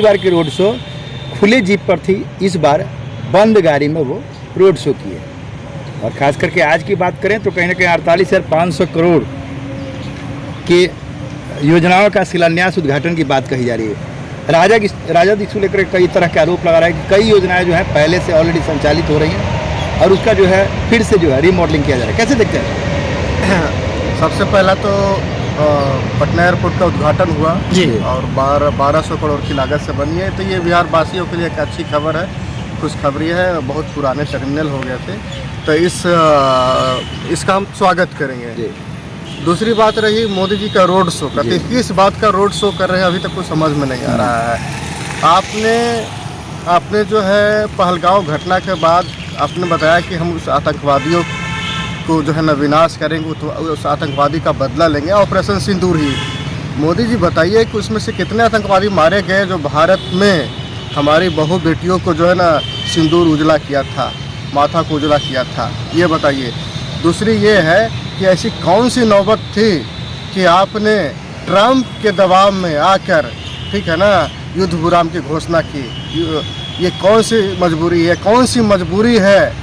बार की road show खुले jeep पर थी, इस बार बंद गाड़ी में वो रोड शो किए। और ख़ास करके आज की बात करें तो कहीं ना कहीं 48,500 करोड़ के योजनाओं का शिलान्यास उद्घाटन की बात कही जा रही है। राजद इसको लेकर कई तरह के आरोप लगा रहा है कि कई योजनाएं जो है पहले से ऑलरेडी संचालित हो रही हैं और उसका जो है फिर से जो है रीमॉडलिंग किया जा रहा है। कैसे देखते हैं? सबसे पहला तो पटना एयरपोर्ट का उद्घाटन हुआ जी और 1200 करोड़ की लागत से बनी है, तो ये बिहार वासियों के लिए एक अच्छी खबर है, खुशखबरी है। बहुत पुराने टर्मिनल हो गए थे, तो इसका हम स्वागत करेंगे जी। दूसरी बात रही मोदी जी का रोड शो का, किस बात का रोड शो कर रहे हैं अभी तक कुछ समझ में नहीं आ रहा है। आपने जो है पहलगांव घटना के बाद आपने बताया कि हम उस आतंकवादियों को जो है न विनाश करेंगे, तो उस आतंकवादी का बदला लेंगे। ऑपरेशन सिंदूर ही मोदी जी बताइए कि उसमें से कितने आतंकवादी मारे गए जो भारत में हमारी बहू बेटियों को जो है ना सिंदूर उजला किया था, माथा को उजला किया था, ये बताइए। दूसरी ये है कि ऐसी कौन सी नौबत थी कि आपने ट्रंप के दबाव में आकर, ठीक है ना, युद्ध विराम की घोषणा की। ये कौन सी मजबूरी है? कौन सी मजबूरी है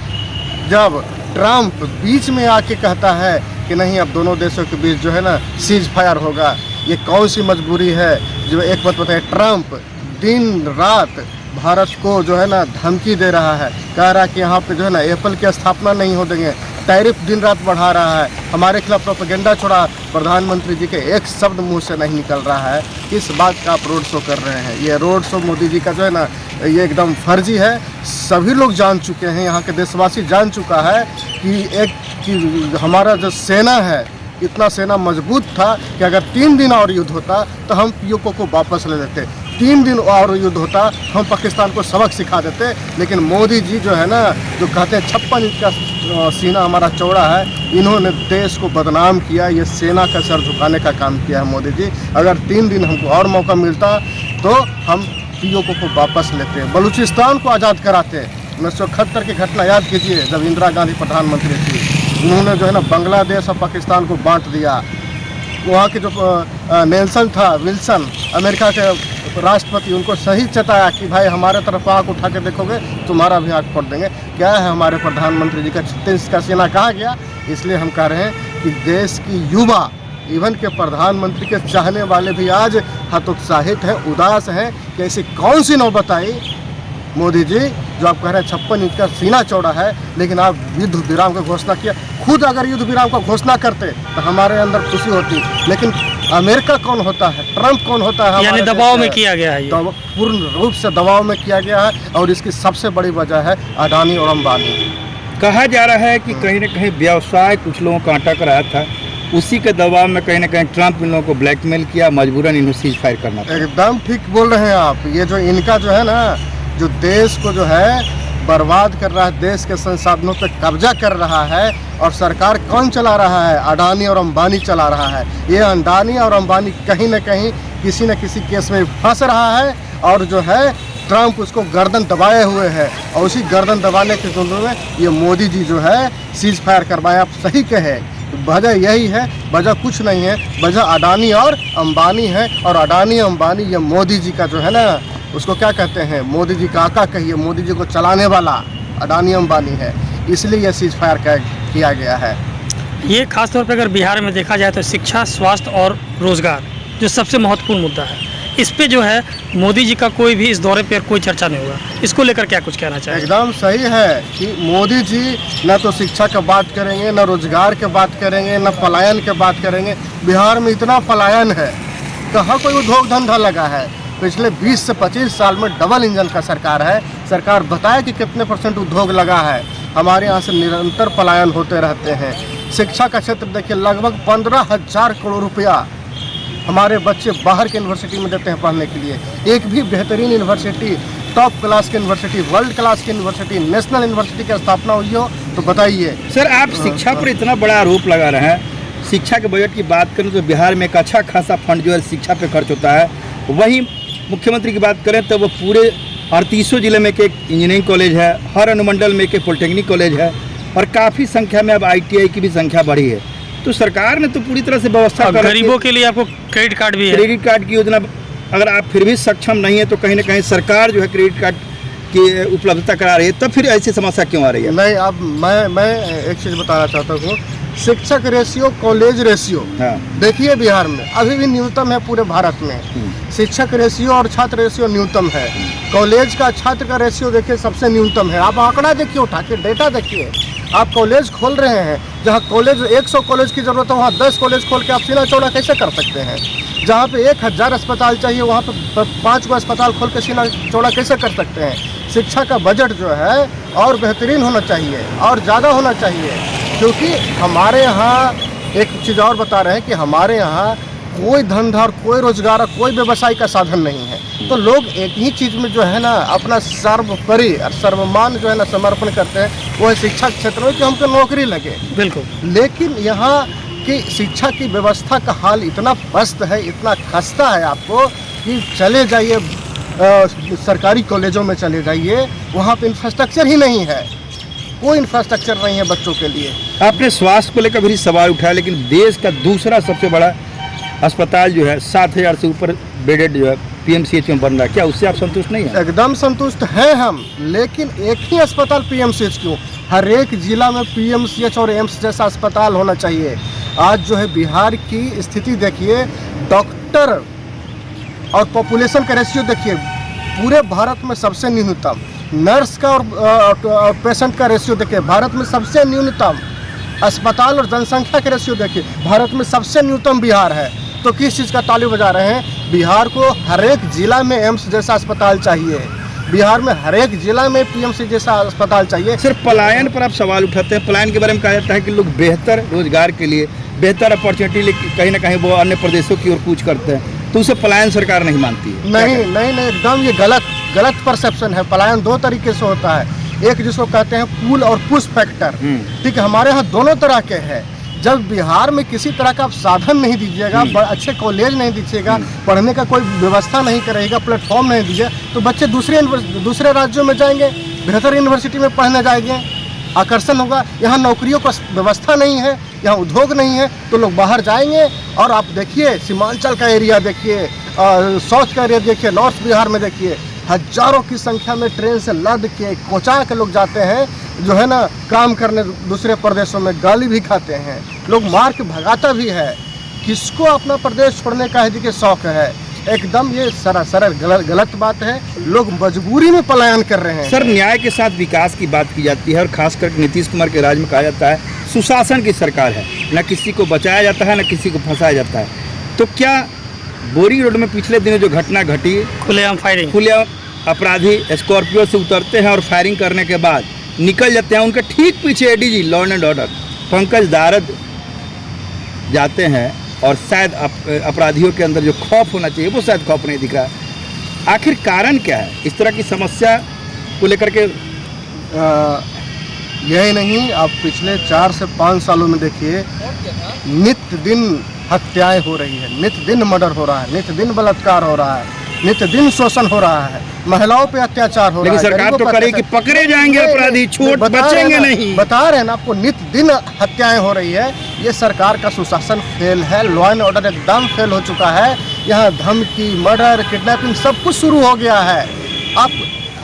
जब ट्रंप बीच में आके कहता है कि नहीं अब दोनों देशों के बीच जो है ना सीज फायर होगा? ये कौन सी मजबूरी है? जो एक बात बताए, ट्रंप दिन रात भारत को जो है ना धमकी दे रहा है, कह रहा है कि यहाँ पे जो है ना एप्पल की स्थापना नहीं हो देंगे, टैरिफ दिन रात बढ़ा रहा है, हमारे खिलाफ प्रोपेगेंडा छोड़ा। प्रधानमंत्री जी के एक शब्द मुंह से नहीं निकल रहा है। इस बात का आप रोड शो कर रहे हैं। ये रोड शो मोदी जी का जो है ना ये एकदम फर्जी है। सभी लोग जान चुके हैं, यहाँ के देशवासी जान चुका है कि हमारा जो सेना है इतना सेना मजबूत था कि अगर 3 दिन और युद्ध होता तो हम पीओके को वापस ले लेते। 3 दिन और युद्ध होता हम पाकिस्तान को सबक सिखा देते। लेकिन मोदी जी जो है ना, जो कहते हैं 56 इंच का सीना हमारा चौड़ा है, इन्होंने देश को बदनाम किया। ये सेना का सर झुकाने का काम किया है मोदी जी। अगर 3 दिन हमको और मौका मिलता तो हम पीओके को वापस लेते, बलूचिस्तान को आज़ाद कराते। 1971 की घटना याद कीजिए, जब इंदिरा गांधी प्रधानमंत्री थी, उन्होंने जो है ना बांग्लादेश और पाकिस्तान को बांट दिया। वहाँ के जो नेल्सन था, विल्सन, अमेरिका के राष्ट्रपति, उनको सही चताया कि भाई हमारे तरफ आँख उठा के देखोगे तुम्हारा भी आँख फोड़ देंगे। क्या है हमारे प्रधानमंत्री जी का 36 का सेना कहाँ गया? इसलिए हम कह रहे हैं कि देश की युवा, इवन के प्रधानमंत्री के चाहने वाले भी आज हतोत्साहित हैं, उदास हैं कि ऐसी कौन सी नौबत आई मोदी जी, जो आप कह रहे हैं 56 इंच का सीना चौड़ा है, लेकिन आप युद्ध विराम की घोषणा किया। खुद अगर युद्ध विराम का घोषणा करते तो हमारे अंदर खुशी होती, लेकिन अमेरिका कौन होता है, ट्रंप कौन होता है? यानी दबाव में किया गया है, पूर्ण रूप से दबाव में किया गया है। और इसकी सबसे बड़ी वजह है अडानी और अंबानी। कहा जा रहा है कि कहीं ना कहीं व्यवसाय कुछ लोगों का अटक रहा था, उसी के दबाव में कहीं ना कहीं ट्रंप इन लोगों को ब्लैकमेल किया, मजबूरन इन्हें सीज फायर करना था। एकदम ठीक बोल रहे हैं आप। ये जो इनका जो है ना, जो देश को जो है बर्बाद कर रहा है, देश के संसाधनों पर कब्जा कर रहा है, और सरकार कौन चला रहा है? अडानी और अंबानी चला रहा है। ये अडानी और अंबानी कहीं न कहीं किसी न किसी केस में फंस रहा है, और जो है ट्रंप उसको गर्दन दबाए हुए है, और उसी गर्दन दबाने के जुम्मे में ये मोदी जी जो है सीज फायर करवाए। आप सही कहे, वजह यही है, वजह कुछ नहीं है, वजह अडानी और अंबानी है। और अडानी अंबानी ये मोदी जी का जो है ना, उसको क्या कहते हैं, मोदी जी का आका कहिए, मोदी जी को चलाने वाला अडानी अंबानी है, इसलिए यह सीज फायर किया गया है। ये खास तौर पर अगर बिहार में देखा जाए तो शिक्षा, स्वास्थ्य और रोजगार जो सबसे महत्वपूर्ण मुद्दा है, इस पे जो है मोदी जी का कोई भी इस दौरे पर कोई चर्चा नहीं हुआ। इसको लेकर क्या कुछ कहना चाहिए? एकदम सही है कि मोदी जी न तो शिक्षा की बात करेंगे, न रोजगार की बात करेंगे, न पलायन की बात करेंगे। बिहार में इतना पलायन है, कहाँ कोई उद्योग धंधा लगा है? पिछले 20 से 25 साल में डबल इंजन का सरकार है। सरकार बताए कि कितने % उद्योग लगा है। हमारे यहाँ से निरंतर पलायन होते रहते हैं। शिक्षा का क्षेत्र देखिए, लगभग 15,000 करोड़ रुपया हमारे बच्चे बाहर के यूनिवर्सिटी में देते हैं पढ़ने के लिए। एक भी बेहतरीन यूनिवर्सिटी, टॉप क्लास की यूनिवर्सिटी, वर्ल्ड क्लास की यूनिवर्सिटी, नेशनल यूनिवर्सिटी की स्थापना हुई हो तो बताइए। सर, आप शिक्षा पर इतना बड़ा आरोप लगा रहे हैं। शिक्षा के बजट की बात करें तो बिहार में एक अच्छा खासा फंड जो है शिक्षा पे खर्च होता है। वहीं मुख्यमंत्री की बात करें तो वो पूरे 38 जिले में एक इंजीनियरिंग कॉलेज है, हर अनुमंडल में एक पॉलिटेक्निक कॉलेज है, और काफ़ी संख्या में अब ITI की भी संख्या बढ़ी है। तो सरकार ने तो पूरी तरह से व्यवस्था कर, गरीबों के लिए आपको क्रेडिट कार्ड भी है, क्रेडिट कार्ड की योजना अगर आप फिर भी सक्षम नहीं है तो कहीं ना कहीं सरकार जो है क्रेडिट कार्ड की उपलब्धता करा रही है, तब फिर ऐसी समस्या क्यों आ रही है? नहीं, अब मैं एक चीज़ बताना चाहता हूँ। शिक्षक रेशियो, कॉलेज रेशियो, हाँ। देखिए बिहार में अभी भी न्यूनतम है पूरे भारत में। शिक्षक रेशियो और छात्र रेशियो न्यूनतम है। कॉलेज का छात्र का रेशियो देखिए सबसे न्यूनतम है। आप आंकड़ा देखिए, उठा के डेटा देखिए। आप कॉलेज खोल रहे हैं, जहाँ कॉलेज 100 कॉलेज की ज़रूरत है, वहाँ 10 कॉलेज खोल के आप सीना चौड़ा कैसे कर सकते हैं? जहाँ पे 1000 अस्पताल चाहिए, वहाँ पे 5 गो अस्पताल खोल के सीना चौड़ा कैसे कर सकते हैं? शिक्षा का बजट जो है और बेहतरीन होना चाहिए और ज़्यादा होना चाहिए, क्योंकि हमारे यहाँ एक चीज़ और बता रहे हैं कि हमारे यहाँ कोई धंधा और कोई रोजगार और कोई व्यवसाय का साधन नहीं है। तो लोग एक ही चीज़ में जो है ना अपना सर्वोपरि और सर्वमान जो है ना समर्पण करते हैं, वो है शिक्षा क्षेत्र में कि हमको नौकरी लगे। बिल्कुल। लेकिन यहाँ की शिक्षा की व्यवस्था का हाल इतना पस्त है, इतना खस्ता है आपको कि चले जाइए सरकारी कॉलेजों में चले जाइए, वहाँ पे इंफ्रास्ट्रक्चर ही नहीं है। कोई इंफ्रास्ट्रक्चर नहीं है बच्चों के लिए। आपने स्वास्थ्य को लेकर भी सवाल उठाया, लेकिन देश का दूसरा सबसे बड़ा अस्पताल जो है 7000 से ऊपर बेडेड जो है पीएमसीएच में बन रहा है, क्या उससे आप संतुष्ट नहीं हैं? एकदम संतुष्ट हैं हम, लेकिन एक ही अस्पताल पीएमसीएच क्यों? हर एक जिला में पीएमसीएच और एम्स जैसा अस्पताल होना चाहिए। आज जो है बिहार की स्थिति देखिए, डॉक्टर और पॉपुलेशन का रेशियो देखिए, पूरे भारत में सबसे न्यूनतम। नर्स का और पेशेंट का रेशियो देखिए, भारत में सबसे न्यूनतम। अस्पताल और जनसंख्या का रेशियो देखिए, भारत में सबसे न्यूनतम बिहार है। तो किस चीज़ का ताली बजा रहे हैं? बिहार को हर एक जिला में एम्स जैसा अस्पताल चाहिए, बिहार में हर एक जिला में पीएमसी जैसा अस्पताल चाहिए। सिर्फ पलायन पर आप सवाल उठाते हैं। पलायन के बारे में कहा जाता है कि लोग बेहतर रोजगार के लिए, बेहतर अपॉर्चुनिटी लेके कहीं ना कहीं वो अन्य प्रदेशों की ओर कूच करते हैं, तो उसे पलायन सरकार नहीं मानती है। नहीं, एकदम ये गलत परसेप्शन है। पलायन दो तरीके से होता है, एक जिसको कहते हैं पुल और पुश फैक्टर। ठीक है, हमारे यहाँ दोनों तरह के हैं। जब बिहार में किसी तरह का आप साधन नहीं दीजिएगा, अच्छे कॉलेज नहीं दीजिएगा, पढ़ने का कोई व्यवस्था नहीं करेगा, प्लेटफॉर्म नहीं दीजिए, तो बच्चे दूसरे राज्यों में जाएंगे, बेहतर यूनिवर्सिटी में पढ़ने जाएंगे, आकर्षण होगा। यहाँ नौकरियों का व्यवस्था नहीं है, यहाँ उद्योग नहीं है, तो लोग बाहर जाएंगे। और आप देखिए सीमांचल का एरिया देखिए, साउथ का एरिया देखिए, नॉर्थ बिहार में देखिए, हजारों की संख्या में ट्रेन से लद के कोचा के लोग जाते हैं, जो है ना काम करने दूसरे प्रदेशों में, गाली भी खाते हैं, लोग मार के भगाता भी है। किसको अपना प्रदेश छोड़ने का है शौक है? एकदम ये सरासर गलत बात है। लोग मजबूरी में पलायन कर रहे हैं। सर, न्याय के साथ विकास की बात की जाती है और खासकर नीतीश कुमार के राज में कहा जाता है सुशासन की सरकार है, न किसी को बचाया जाता है न किसी को फंसाया जाता है। तो क्या बोरी रोड में पिछले दिनों जो घटना घटी, खुलेआम फायरिंग, खुलेआम अपराधी स्कॉर्पियो से उतरते हैं और फायरिंग करने के बाद निकल जाते हैं, उनके ठीक पीछे ADG law and order Pankaj Darad जाते हैं और शायद अपराधियों के अंदर जो खौफ होना चाहिए वो शायद खौफ नहीं दिख रहा। आखिर कारण क्या है इस तरह की समस्या को लेकर के? यही नहीं, आप पिछले 4 से 5 सालों में देखिए, नित्य दिन हत्याएं हो रही है, नित्य दिन मर्डर हो रहा है, नित्य दिन बलात्कार हो रहा है, नित्य दिन शोषण हो रहा है, महिलाओं पे अत्याचार हो रहा है। लेकिन सरकार तो करे कि पकड़े जाएंगे अपराधी, छूट बचेंगे नहीं। बता रहे हैं ना आपको, नित्य दिन हत्याएं हो रही है। ये सरकार का सुशासन फेल है, लॉ एंड ऑर्डर एकदम फेल हो चुका है। यहाँ धमकी, मर्डर, किडनैपिंग सब कुछ शुरू हो गया है। आप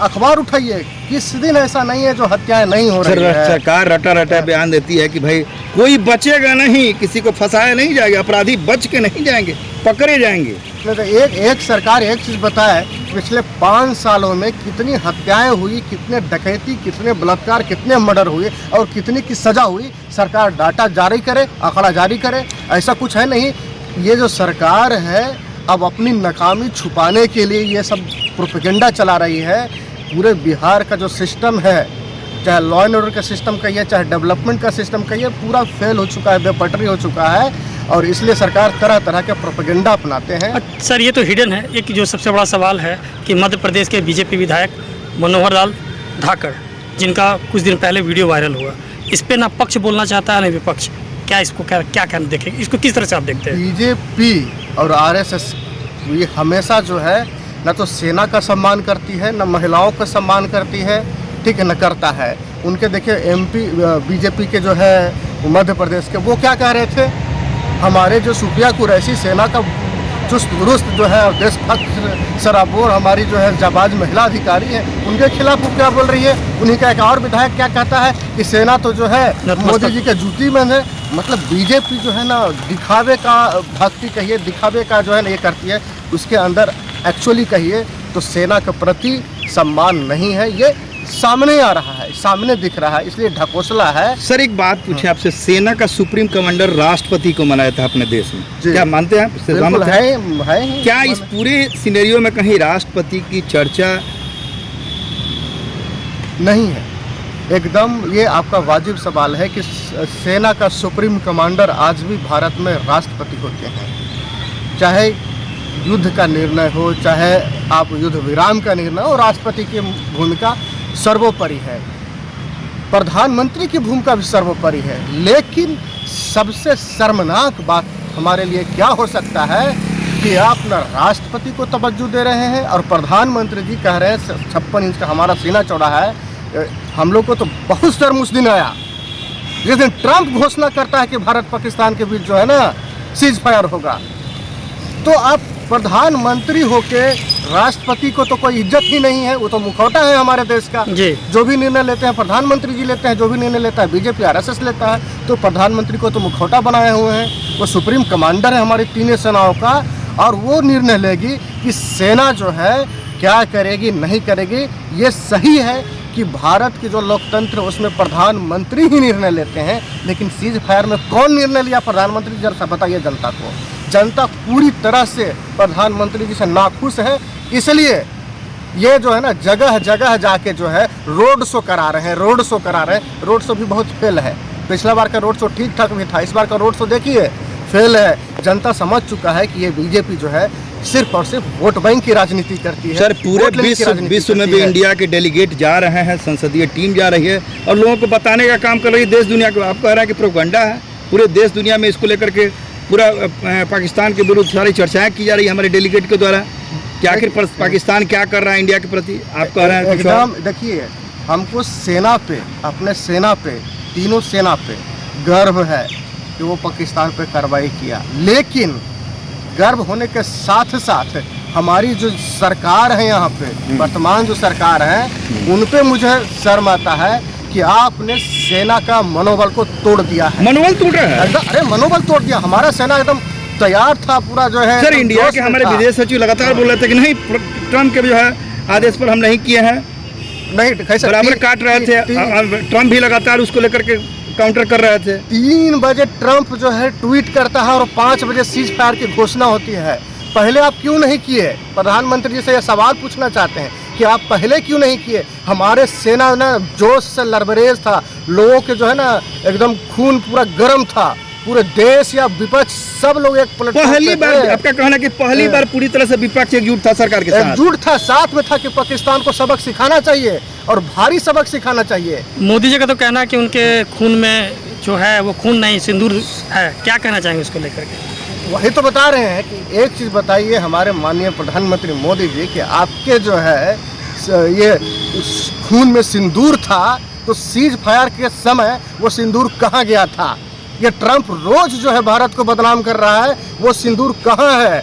अखबार उठाइए, किस दिन ऐसा नहीं है जो हत्याएं नहीं हो रही है। सरकार रटा बयान देती है कि भाई कोई बचेगा नहीं, किसी को फंसाया नहीं जाएगा, अपराधी बच के नहीं जाएंगे, पकड़े जाएंगे। तो एक सरकार एक चीज़ बताए, पिछले 5 सालों में कितनी हत्याएं हुई, कितने डकैती, कितने बलात्कार, कितने मर्डर हुए और कितनी की सजा हुई। सरकार डाटा जारी करे, आंकड़ा जारी करे, ऐसा कुछ है नहीं। ये जो सरकार है अब अपनी नाकामी छुपाने के लिए ये सब प्रोपेगेंडा चला रही है। पूरे बिहार का जो सिस्टम है, चाहे लॉ एंड ऑर्डर का सिस्टम कहिए, चाहे डेवलपमेंट का सिस्टम कहिए, पूरा फेल हो चुका है, बेपटरी हो चुका है। और इसलिए सरकार तरह तरह के प्रोपेगेंडा अपनाते हैं। सर, ये तो हिडन है। एक जो सबसे बड़ा सवाल है कि मध्य प्रदेश के बीजेपी विधायक मनोहर लाल धाकड़, जिनका कुछ दिन पहले वीडियो वायरल हुआ, इस पे ना पक्ष बोलना चाहता है ना विपक्ष, क्या इसको क्या कहना देखें, इसको किस तरह से आप देखते हैं? बीजेपी और आरएसएस ये हमेशा जो है न तो सेना का सम्मान करती है, न महिलाओं का सम्मान करती है, ठीक है, न करता है। उनके देखिए एमपी बीजेपी के जो है मध्य प्रदेश के, वो क्या कह रहे थे, हमारे जो सुप्रिया कुरैशी सेना का चुस्त दुरुस्त जो है देशभक्त सराबोर हमारी जो है जाबाज महिला अधिकारी है, उनके खिलाफ वो क्या बोल रही है। उन्हीं का एक और विधायक क्या कहता है कि सेना तो जो है मोदी जी के जूती में है। मतलब बीजेपी जो है ना दिखावे का भक्ति कहिए, दिखावे का जो है ना ये करती है, उसके अंदर एक्चुअली कहिए तो सेना के प्रति सम्मान नहीं है। ये सामने आ रहा है, सामने दिख रहा है, इसलिए ढकोसला है। सर एक बात पूछे आपसे, सेना का सुप्रीम कमांडर राष्ट्रपति को मनाया था अपने देश में, क्या मानते हैं आप? बिल्कुल है। क्या इस पूरे सिनेरियो में कहीं राष्ट्रपति की चर्चा नहीं है? एकदम ये आपका वाजिब सवाल है कि सेना का सुप्रीम कमांडर आज भी भारत में राष्ट्रपति होते हैं। चाहे युद्ध का निर्णय हो, चाहे आप युद्ध विराम का निर्णय हो, राष्ट्रपति की भूमिका सर्वोपरि है, प्रधानमंत्री की भूमिका भी सर्वोपरि है। लेकिन सबसे शर्मनाक बात हमारे लिए क्या हो सकता है कि आप न राष्ट्रपति को तवज्जो दे रहे हैं और प्रधानमंत्री जी कह रहे हैं 56 इंच का हमारा सीना चौड़ा है। हम लोग को तो बहुत शर्म उस दिन आया जिस दिन ट्रंप घोषणा करता है कि भारत पाकिस्तान के बीच जो है ना सीज फायर होगा। तो आप प्रधानमंत्री होके राष्ट्रपति को तो कोई इज्जत ही नहीं है, वो तो मुखौटा है हमारे देश का। जो भी निर्णय लेते हैं प्रधानमंत्री जी लेते हैं, जो भी निर्णय लेता है बीजेपी आरएसएस लेता है, तो प्रधानमंत्री को तो मुखौटा बनाए हुए हैं। वो सुप्रीम कमांडर है हमारी तीनों सेनाओं का, और वो निर्णय लेगी कि सेना जो है क्या करेगी नहीं करेगी। ये सही है कि भारत की जो लोकतंत्र उसमें प्रधानमंत्री ही निर्णय लेते हैं, लेकिन सीज फायर में कौन निर्णय लिया? प्रधानमंत्री जी। जरा बताइए जनता को। जनता पूरी तरह से प्रधानमंत्री जी से नाखुश है, इसलिए ये जो है ना जगह जगह जाके जो है रोड शो करा रहे हैं, रोड शो करा रहे हैं। रोड शो भी बहुत फेल है। पिछला बार का रोड शो ठीक ठाक भी था, इस बार का रोड शो देखिए फेल है। जनता समझ चुका है कि ये बीजेपी जो है सिर्फ और सिर्फ वोट बैंक की राजनीति करती है। सर पूरे विश्व में भी इंडिया के डेलीगेट जा रहे हैं, संसदीय टीम जा रही है और लोगों को बताने का काम कर रही है देश दुनिया को। आप कह रहे हैं कि प्रोपगंडा है, पूरे देश दुनिया में इसको लेकर के पूरा पाकिस्तान के विरुद्ध सारी चर्चाएं की जा रही है हमारे डेलीगेट के द्वारा कि आखिर पाकिस्तान क्या कर रहा है इंडिया के प्रति। आप कह रहे हैं एकदम। देखिए हमको सेना पे, अपने सेना पे, तीनों सेना पे गर्व है कि वो पाकिस्तान पे कार्रवाई किया, लेकिन गर्व होने के साथ साथ हमारी जो सरकार है यहाँ पे, वर्तमान जो सरकार है, उन पे मुझे शर्म आता है कि आपने सेना का मनोबल को तोड़ दिया है। मनोबल टूट रहा है? अरे मनोबल तोड़ दिया। हमारा सेना एकदम तैयार था पूरा जो है। सर इंडिया के हमारे विदेश सचिव लगातार बोल रहे थे कि नहीं, ट्रम्प के जो है आदेश पर हम नहीं किए हैं, नहीं बराबर काट रहे थे। ट्रम्प भी लगातार उसको लेकर के काउंटर कर रहे थे। 3 बजे ट्रंप जो है ट्वीट करता है और 5 बजे सीज फायर की घोषणा होती है। पहले आप क्यों नहीं किए? प्रधानमंत्री जी से यह सवाल पूछना चाहते हैं कि आप पहले क्यों नहीं किए? हमारे सेना ना जोश से लरबरेज था, लोगों के जो है ना एकदम खून पूरा गर्म था, पूरे देश या विपक्ष सब लोग एक प्लेटफॉर्म पहली बार। आपका कहना कि पहली बार पूरी तरह से विपक्ष एकजुट था, सरकार के साथ एकजुट था, साथ में था कि पाकिस्तान को सबक सिखाना चाहिए और भारी सबक सिखाना चाहिए। मोदी जी का तो कहना है कि उनके खून में जो है वो खून नहीं सिंदूर है, क्या कहना चाहेंगे उसको लेकर के? वही तो बता रहे हैं कि एक चीज़ बताइए हमारे माननीय प्रधानमंत्री मोदी जी कि आपके जो है ये खून में सिंदूर था, तो सीज फायर के समय वो सिंदूर कहाँ गया था? ये ट्रंप रोज जो है भारत को बदनाम कर रहा है, वो सिंदूर कहाँ है?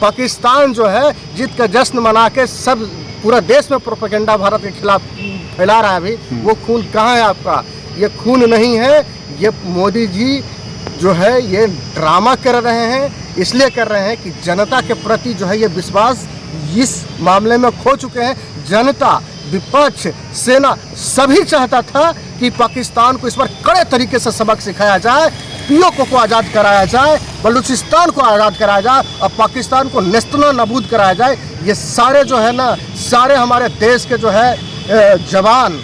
पाकिस्तान जो है जीत का जश्न मना के सब पूरा देश में प्रोपेगेंडा भारत के खिलाफ फैला रहा है, अभी वो खून कहाँ है आपका? ये खून नहीं है, ये मोदी जी जो है ये ड्रामा कर रहे हैं। इसलिए कर रहे हैं कि जनता के प्रति जो है ये विश्वास इस मामले में खो चुके हैं। जनता, विपक्ष, सेना सभी चाहता था कि पाकिस्तान को इस बार कड़े तरीके से सबक सिखाया जाए, पीओके को आज़ाद कराया जाए, बलूचिस्तान को आज़ाद कराया जाए और पाकिस्तान को नेस्तनाबूद नाबूद कराया जाए। ये सारे जो है ना, सारे हमारे देश के जो है जवान,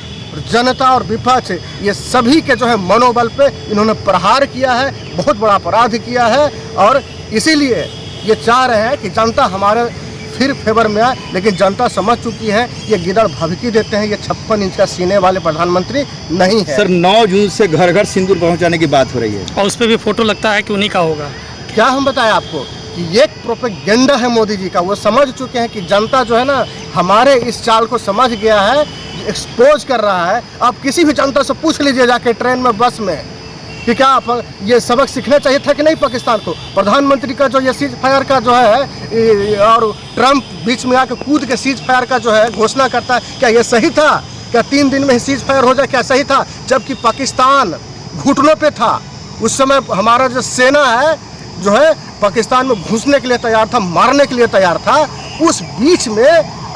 जनता और विपक्ष, ये सभी के जो है मनोबल पे इन्होंने प्रहार किया है, बहुत बड़ा अपराध किया है। और इसीलिए ये चाह रहे हैं कि जनता हमारे फिर फेवर में आए, लेकिन जनता समझ चुकी है ये गिदड़ भभकी देते हैं, ये 56 इंच का सीने वाले प्रधानमंत्री नहीं है। सर 9 जून से घर घर सिंदूर पहुंचाने की बात हो रही है और उस पर भी फोटो लगता है कि उन्हीं का होगा। क्या हम बताएं आपको कि ये प्रोपेगेंडा है मोदी जी का। वो समझ चुके हैं कि जनता जो है ना हमारे इस चाल को समझ गया है, एक्सपोज कर रहा है। आप किसी भी जनता से पूछ लीजिए जाके ट्रेन में, बस में, कि क्या ये सबक सीखना चाहिए था कि नहीं पाकिस्तान को? प्रधानमंत्री का जो ये सीज फायर का जो है और ट्रंप बीच में आकर कूद के सीज फायर का जो है घोषणा करता है, क्या ये सही था? क्या 3 दिन में ही सीज फायर हो जाए, क्या सही था? जबकि पाकिस्तान घुटनों पे था उस समय। हमारा जो सेना है जो है पाकिस्तान में घुसने के लिए तैयार था, मारने के लिए तैयार था। उस बीच में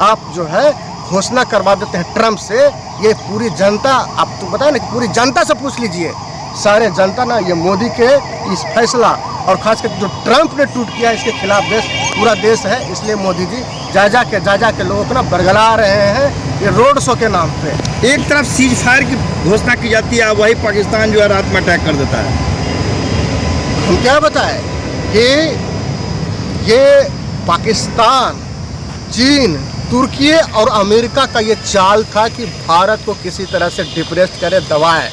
आप जो है घोषणा करवा देते हैं ट्रंप से। ये पूरी जनता, आप तो बताए ना कि पूरी जनता से पूछ लीजिए, सारे जनता ना ये मोदी के इस फैसला और खासकर जो ट्रंप ने टूट किया इसके खिलाफ पूरा देश है। इसलिए मोदी जी जा जा के लोगों को ना बरगला रहे हैं ये रोड शो के नाम पे। एक तरफ सीज फायर की घोषणा की जाती है, वही पाकिस्तान जो है रात में अटैक कर देता है। हम क्या बताएं कि ये पाकिस्तान, चीन, तुर्की और अमेरिका का ये चाल था कि भारत को किसी तरह से डिप्रेस करे, दबाए।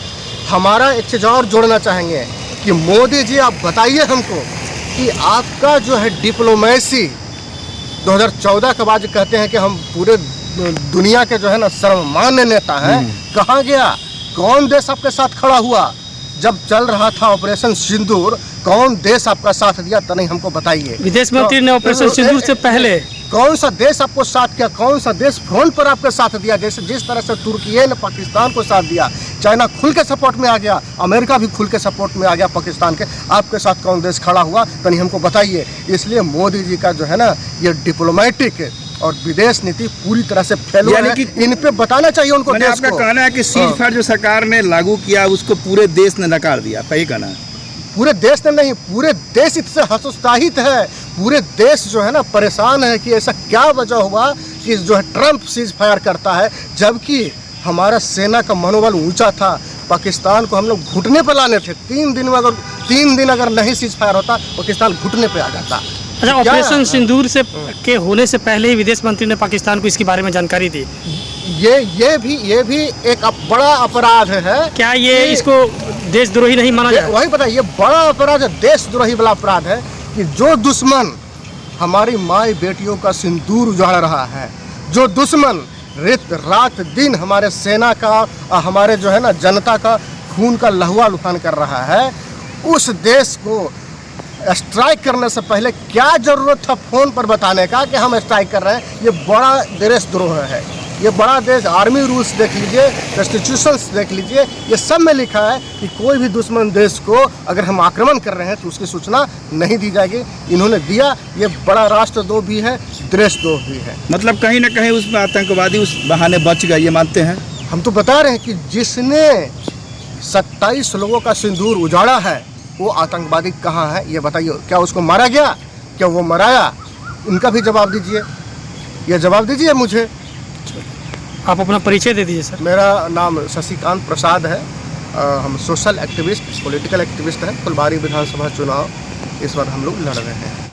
हमारा एक चीज़ और जोड़ना चाहेंगे कि मोदी जी आप बताइए हमको कि आपका जो है डिप्लोमेसी 2014 के बाद कहते हैं कि हम पूरे दुनिया के जो है ना सर्वमान्य नेता हैं, कहाँ गया? कौन देश आपके साथ खड़ा हुआ? जब चल रहा था ऑपरेशन सिंदूर, कौन देश आपका साथ दिया? तो नहीं हमको बताइए। विदेश मंत्री ने ऑपरेशन सिंदूर से पहले कौन सा देश आपको साथ किया? कौन सा देश फ्रंट पर आपके साथ दिया? जैसे जिस तरह से तुर्की ने पाकिस्तान को साथ दिया, चाइना खुल के सपोर्ट में आ गया, अमेरिका भी खुल के सपोर्ट में आ गया पाकिस्तान के। आपके साथ कौन देश खड़ा हुआ? तो नहीं हमको बताइए। इसलिए मोदी जी का जो है ना ये डिप्लोमेटिक और विदेश नीति पूरी तरह से फेल हुआ है। इन पे बताना चाहिए उनको। आपका कहना है कि सीज फायर जो सरकार ने लागू किया उसको पूरे देश ने नकार दिया, सही कहना है? पूरे देश ने नहीं, पूरे देश इससे हतोत्साहित है। पूरे देश जो है ना परेशान है कि ऐसा क्या वजह हुआ कि जो है ट्रंप सीज फायर करता है, जबकि हमारा सेना का मनोबल ऊंचा था। पाकिस्तान को हम लोग घुटने पर लाने थे। 3 दिन अगर नहीं सीज फायर होता, पाकिस्तान घुटने पे आ जाता। अच्छा, ऑपरेशन सिंदूर से के होने से पहले ही विदेश मंत्री ने पाकिस्तान को इसके बारे में जानकारी दी। ये भी एक बड़ा अपराध है। क्या ये इसको देशद्रोही नहीं माना जाए? वही पता है, ये बड़ा अपराध है, देशद्रोही वाला अपराध है कि जो दुश्मन हमारी माई बेटियों का सिंदूर उजाड़ रहा है, जो दुश्मन रात दिन हमारे सेना का, हमारे जो है ना जनता का खून का लहुआ लुहान कर रहा है, उस देश को स्ट्राइक करने से पहले क्या जरूरत था फोन पर बताने का कि हम स्ट्राइक कर रहे हैं? ये बड़ा देशद्रोह है। ये बड़ा देश, आर्मी रूल्स देख लीजिए, कॉन्स्टिट्यूशंस देख लीजिए, ये सब में लिखा है कि कोई भी दुश्मन देश को अगर हम आक्रमण कर रहे हैं तो उसकी सूचना नहीं दी जाएगी। इन्होंने दिया। ये बड़ा राष्ट्रद्रोह भी है, देशद्रोह भी है। मतलब कहीं ना कहीं उसमें आतंकवादी उस बहाने बच गए, ये मानते हैं? हम तो बता रहे हैं कि जिसने 27 लोगों का सिंदूर उजाड़ा है वो आतंकवादी कहाँ है ये बताइए। क्या उसको मारा गया? क्या वो मराया? इनका भी जवाब दीजिए, ये जवाब दीजिए मुझे। आप अपना परिचय दे दीजिए सर। मेरा नाम शशिकांत प्रसाद है। हम सोशल एक्टिविस्ट, पॉलिटिकल एक्टिविस्ट हैं। फुलबारी विधानसभा चुनाव इस बार हम लोग लड़ रहे हैं।